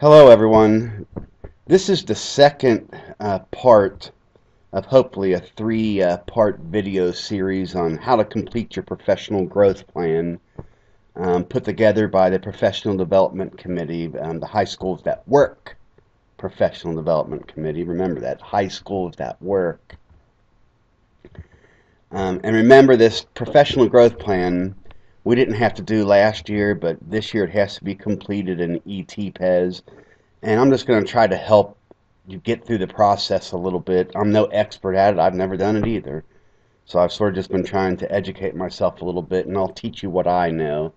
Hello everyone. This is the second part of hopefully a three-part video series on how to complete your professional growth plan put together by the Professional Development Committee, the High Schools That Work Professional Development Committee. Remember that, High Schools That Work. And remember, this professional growth plan we didn't have to do last year, but this year it has to be completed in eTPES. And I'm just going to try to help you get through the process a little bit. I'm no expert at it. I've never done it either. So I've sort of just been trying to educate myself a little bit, and I'll teach you what I know.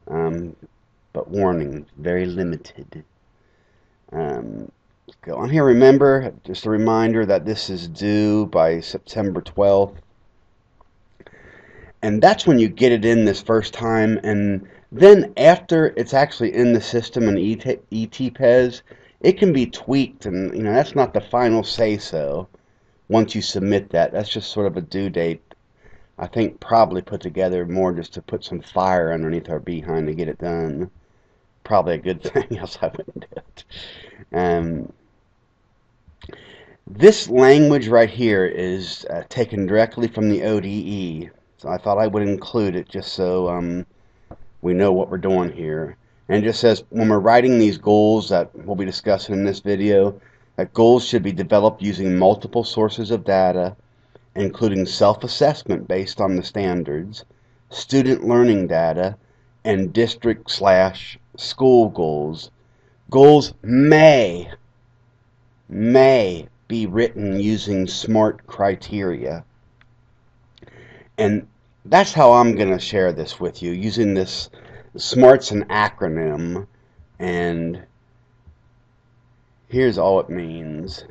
But warning, very limited. Go on here. Remember, just a reminder that this is due by September 12th. And that's when you get it in this first time, and then after it's actually in the system in eTPES, it can be tweaked, and that's not the final say-so once you submit that. That's just sort of a due date. I think probably put together more just to put some fire underneath our behind to get it done. Probably a good thing, else I wouldn't do it. This language right here is taken directly from the ODE. So I thought I would include it just so we know what we're doing here. And it just says, when we're writing these goals that we'll be discussing in this video, that goals should be developed using multiple sources of data, including self-assessment based on the standards, student learning data, and district/school goals. Goals may be written using SMART criteria. And that's how I'm going to share this with you, using this. SMART's an acronym, and here's all it means.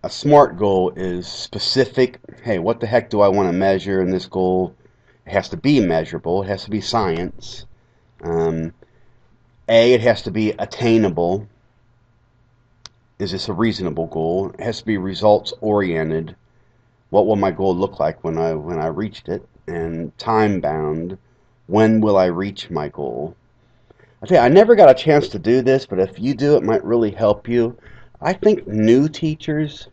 A SMART goal is specific. Hey, what the heck do I want to measure in this goal? It has to be measurable. It has to be science. It has to be attainable. Is this a reasonable goal? It has to be results oriented. What will my goal look like when I reached it? And time bound. When will I reach my goal? I tell you, I never got a chance to do this, but if you do, it might really help you. I think new teachers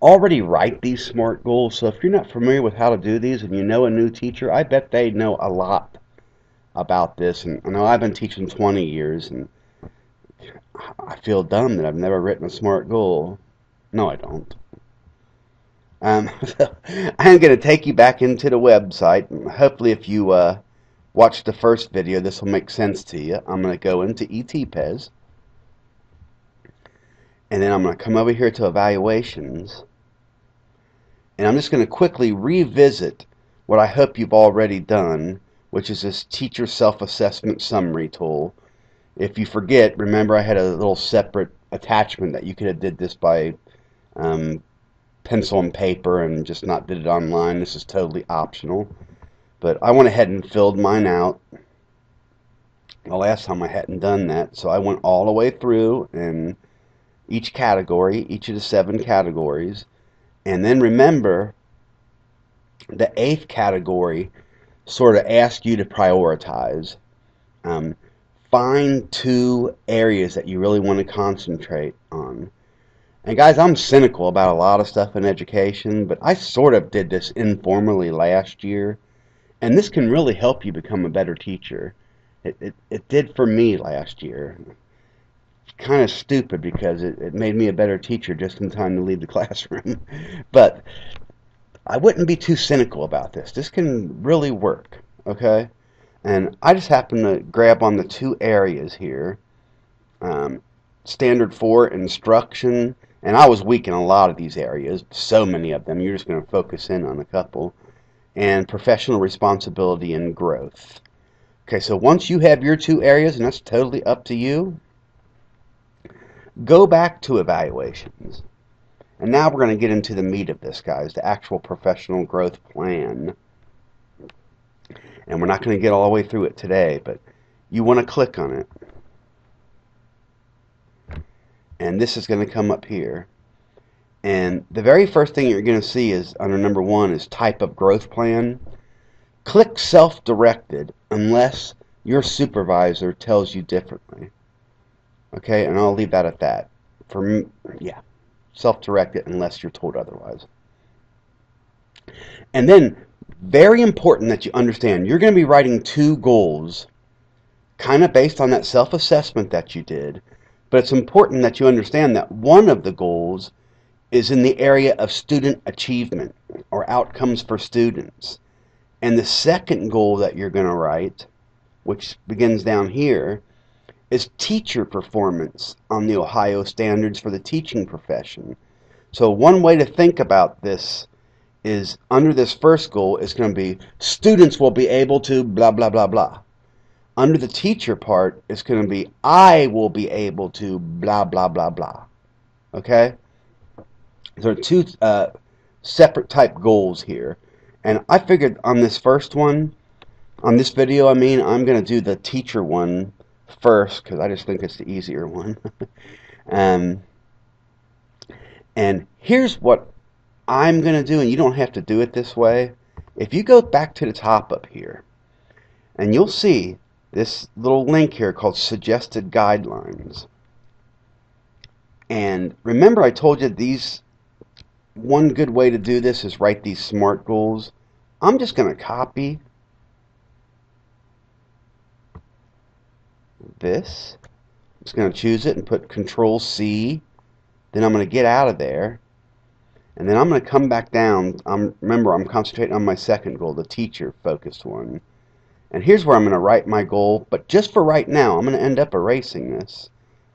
already write these SMART goals, so if you're not familiar with how to do these and you know a new teacher, I bet they know a lot about this. And I know I've been teaching 20 years, and I feel dumb that I've never written a SMART goal. No, I don't. So I'm going to take you back into the website. Hopefully, if you watch the first video, this will make sense to you. I'm going to go into eTPES, and then I'm going to come over here to evaluations, and I'm just going to quickly revisit what I hope you've already done, which is this teacher self-assessment summary tool. If you forget, remember I had a little separate attachment that you could have did this by pencil and paper and just not did it online. This is totally optional. But I went ahead and filled mine out. The last time I hadn't done that, so I went all the way through in each category, each of the 7 categories. And then remember, the 8th category sort of asks you to prioritize. Find 2 areas that you really want to concentrate on. And guys, I'm cynical about a lot of stuff in education, but I sort of did this informally last year, and this can really help you become a better teacher. It did for me last year. It's kind of stupid because it made me a better teacher just in time to leave the classroom. But I wouldn't be too cynical about this. This can really work, okay? And I just happen to grab on the 2 areas here. Standard 4, instruction. And I was weak in a lot of these areas, so many of them. You're just going to focus in on a couple. And professional responsibility and growth. Okay, so once you have your 2 areas, and that's totally up to you, go back to evaluations. And now we're going to get into the meat of this, guys, the actual professional growth plan. And we're not going to get all the way through it today, but you want to click on it. And this is going to come up here. And the very first thing you're going to see is under number 1 is type of growth plan. Click self-directed unless your supervisor tells you differently. Okay, and I'll leave that at that. For me, yeah, self-directed unless you're told otherwise. And then, very important that you understand, you're going to be writing 2 goals, kind of based on that self-assessment that you did, but it's important that you understand that one of the goals is in the area of student achievement or outcomes for students. And the second goal that you're going to write, which begins down here, is teacher performance on the Ohio standards for the teaching profession. So one way to think about this is under this first goal is going to be students will be able to blah, blah, blah, blah. Under the teacher part, it's going to be I will be able to blah, blah, blah, blah. Okay? There are 2 separate type goals here. And I figured on this first one, on this video, I'm going to do the teacher one first because I just think it's the easier one. And here's what I'm going to do, and you don't have to do it this way. If you go back to the top up here, and you'll see this little link here called Suggested Guidelines. And remember I told you one good way to do this is write these SMART goals. I'm just going to copy this. I'm just going to choose it and put Control C. Then I'm going to get out of there. And then I'm going to come back down. Remember, I'm concentrating on my second goal, the teacher-focused one. And here's where I'm going to write my goal. But just for right now, I'm going to end up erasing this.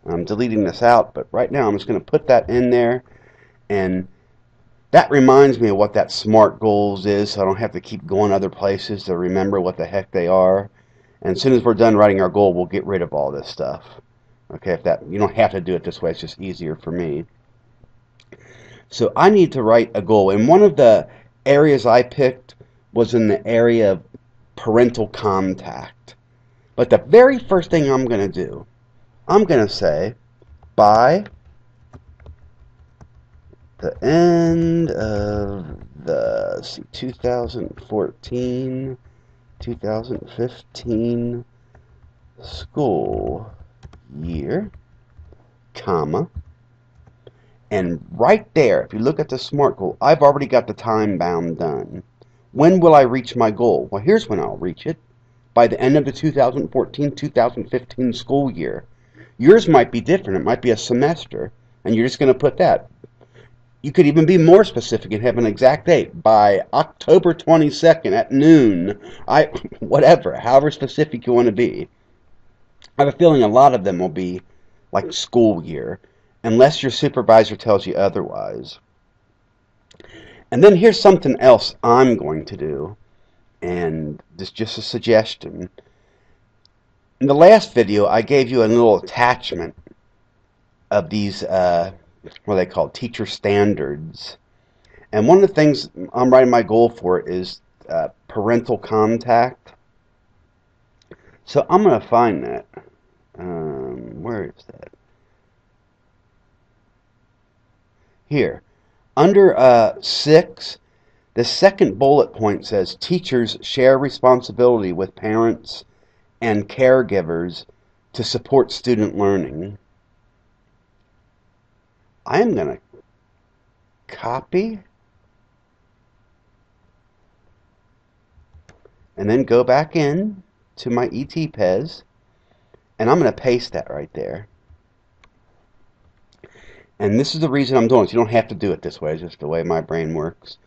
I'm deleting this out. But right now, I'm just going to put that in there. And that reminds me of what that SMART goals is, so I don't have to keep going other places to remember what the heck they are. And as soon as we're done writing our goal, we'll get rid of all this stuff. Okay, you don't have to do it this way, it's just easier for me. So I need to write a goal. And one of the areas I picked was in the area of parental contact. But the very first thing I'm going to do, I'm going to say, by the end of the 2014-2015 school year, comma, and right there, if you look at the SMART goal, I've already got the time bound done. When will I reach my goal? Well, here's when I'll reach it. By the end of the 2014-2015 school year. Yours might be different. It might be a semester, and you're just going to put that. You could even be more specific and have an exact date. By October 22nd at noon, whatever, however specific you want to be. I have a feeling a lot of them will be like school year, unless your supervisor tells you otherwise. And then here's something else I'm going to do, and this is just a suggestion. In the last video, I gave you a little attachment of these, what are they called, teacher standards. And one of the things I'm writing my goal for is parental contact. So I'm going to find that. Where is that? Here. Under 6, the second bullet point says, teachers share responsibility with parents and caregivers to support student learning. I am going to copy and then go back in to my eTPES, and I'm going to paste that right there. And this is the reason I'm doing it. You don't have to do it this way. It's just the way my brain works.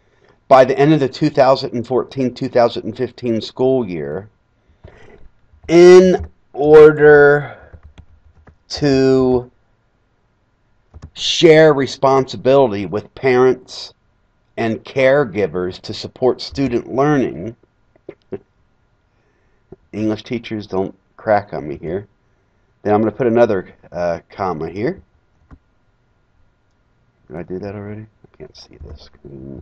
By the end of the 2014-2015 school year, in order to share responsibility with parents and caregivers to support student learning, English teachers don't crack on me here. Then I'm going to put another comma here. Did I do that already? I can't see this screen.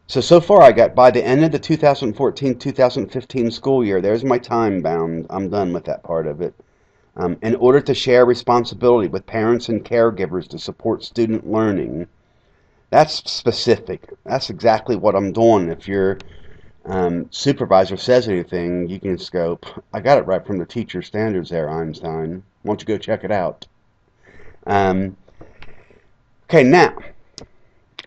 So far I got by the end of the 2014-2015 school year. There's my time bound. I'm done with that part of it. In order to share responsibility with parents and caregivers to support student learning. That's specific. That's exactly what I'm doing. If you're supervisor says anything, you can just go, I got it right from the teacher standards there, Einstein. Why don't you go check it out? Okay, now,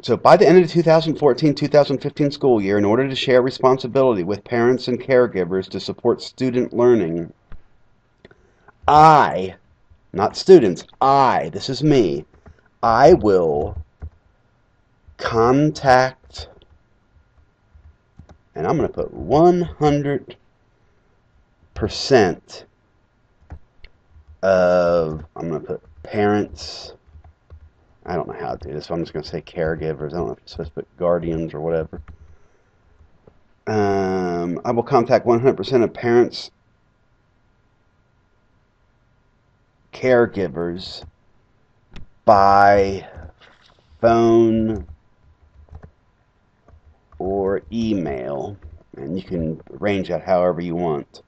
so by the end of the 2014-2015 school year, in order to share responsibility with parents and caregivers to support student learning, I, not students, this is me, I will contact, and I'm going to put 100% of, I'm going to put parents, I don't know how to do this, so I'm just going to say caregivers. I don't know if it's supposed to put guardians or whatever. I will contact 100% of parents, caregivers, by phone or email, and you can arrange that however you want.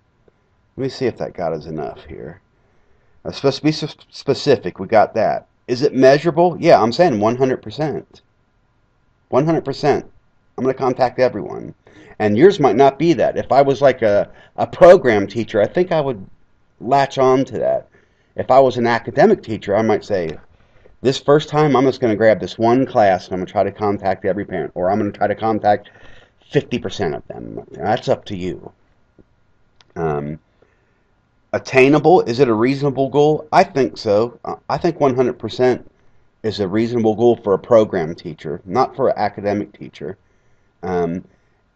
Let me see if that got us enough here. It's supposed to be specific. We got that. Is it measurable? Yeah, I'm saying 100%. 100%. I'm going to contact everyone. And yours might not be that. If I was like a program teacher, I think I would latch on to that. If I was an academic teacher, I might say, this first time I'm just going to grab this one class and I'm going to try to contact every parent. Or I'm going to try to contact 50% of them. That's up to you. Attainable, is it a reasonable goal? I think so. I think 100% is a reasonable goal for a program teacher, not for an academic teacher. And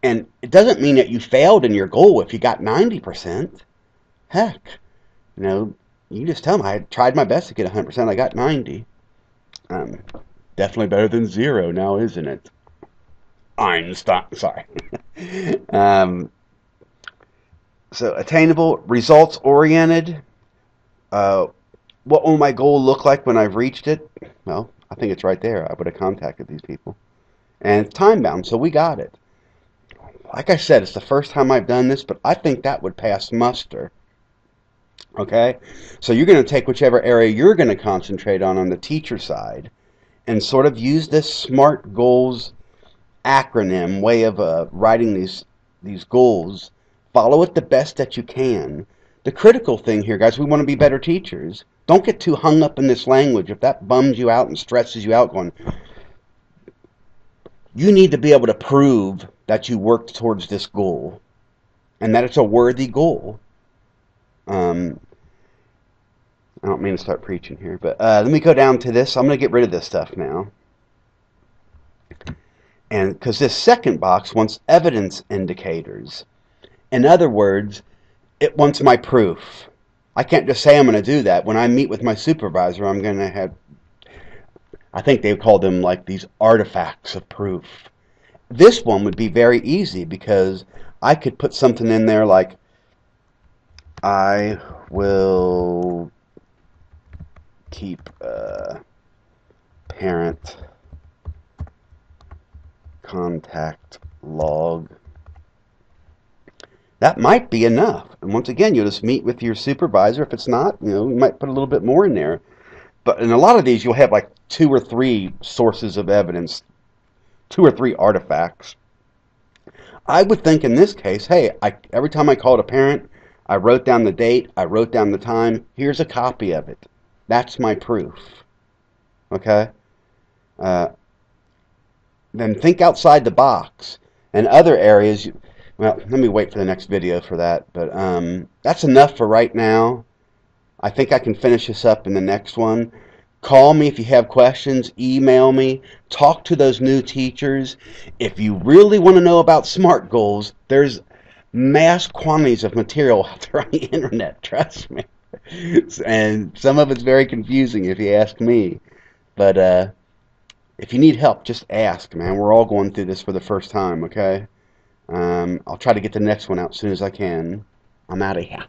it doesn't mean that you failed in your goal if you got 90%. Heck, you just tell them, I tried my best to get 100%, I got 90. Definitely better than 0 now, isn't it? Einstein, sorry. So attainable, results-oriented. What will my goal look like when I've reached it? Well, I think it's right there. I would have contacted these people. And it's time-bound, so we got it. Like I said, it's the first time I've done this, but I think that would pass muster. Okay? So you're going to take whichever area you're going to concentrate on the teacher side and sort of use this SMART goals acronym way of writing these goals. Follow it the best that you can. The critical thing here, guys, we want to be better teachers. Don't get too hung up in this language. If that bums you out and stresses you out, going, you need to be able to prove that you worked towards this goal and that it's a worthy goal. I don't mean to start preaching here, but let me go down to this. I'm going to get rid of this stuff now. And because this second box wants evidence indicators. In other words, it wants my proof. I can't just say I'm going to do that. When I meet with my supervisor, I'm going to have, I think they call them like these artifacts of proof. This one would be very easy because I could put something in there like, I will keep parent contact log. That might be enough. And once again, you'll just meet with your supervisor. If it's not, you might put a little bit more in there. But in a lot of these, you'll have like 2 or 3 sources of evidence, 2 or 3 artifacts. I would think in this case, hey, every time I called a parent, I wrote down the date, I wrote down the time, here's a copy of it. That's my proof. Okay? Then think outside the box. In other areas, well, let me wait for the next video for that. But that's enough for right now. I think I can finish this up in the next one. Call me if you have questions. Email me. Talk to those new teachers. If you really want to know about SMART goals, there's mass quantities of material out there on the internet. Trust me. And some of it's very confusing if you ask me. But if you need help, just ask, man. We're all going through this for the first time, okay? I'll try to get the next one out as soon as I can. I'm out of here.